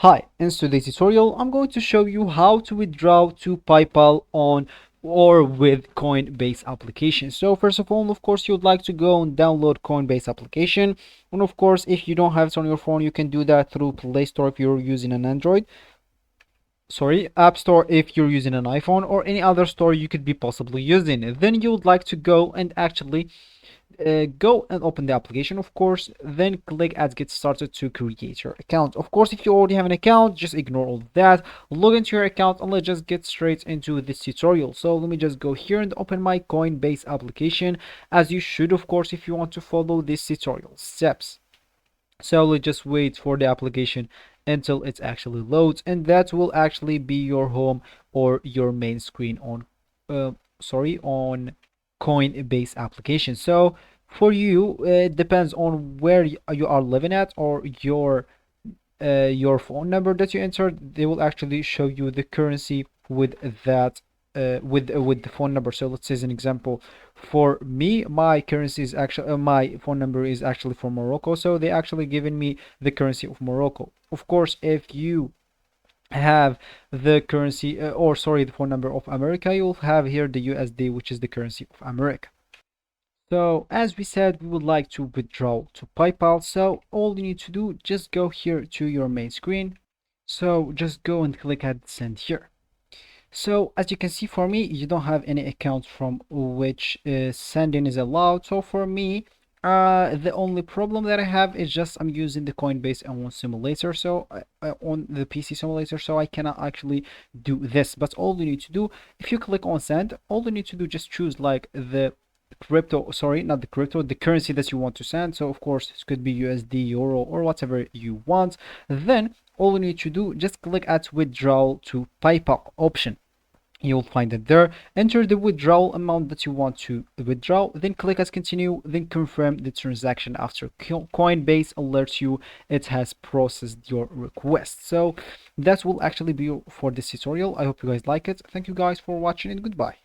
Hi, in today's tutorial, I'm going to show you how to withdraw to PayPal on or with Coinbase application. So first of all, of course, you'd like to go and download Coinbase application. And of course, if you don't have it on your phone, you can do that through Play Store if you're using an Android. Sorry, App Store if you're using an iPhone, or any other store you could be possibly using. Then you would like to go and actually go and open the application, of course, then click at get started to create your account. Of course, if you already have an account, just ignore all of that, log into your account, and let's just get straight into this tutorial. So let me just go here and open my Coinbase application, as you should, of course, if you want to follow this tutorial steps. So let's just wait for the application until it actually loads, and that will actually be your home or your main screen on on Coinbase application. So for you, it depends on where you are living at, or your phone number that you entered. They will actually show you the currency with that with the phone number. So let's say as an example, for me, my currency is actually my phone number is actually from Morocco, so they actually given me the currency of Morocco. Of course, if you have the currency or sorry, the phone number of America, you'll have here the USD, which is the currency of America. So as we said, we would like to withdraw to PayPal. So all you need to do, just go here to your main screen. So just go and click at send here. So as you can see, for me, you don't have any account from which sending is allowed. So for me, the only problem that I have is just I'm using the Coinbase on simulator, so on the PC simulator, so I cannot actually do this. But all you need to do, if you click on send, all you need to do, just choose like the crypto, sorry, not the crypto, the currency that you want to send. So of course it could be USD, euro, or whatever you want. Then all you need to do, just click at withdrawal to PayPal option. You'll find it there. Enter the withdrawal amount that you want to withdraw, then click as continue, then confirm the transaction after Coinbase alerts you it has processed your request. So that will actually be for this tutorial. I hope you guys like it. Thank you guys for watching, and goodbye.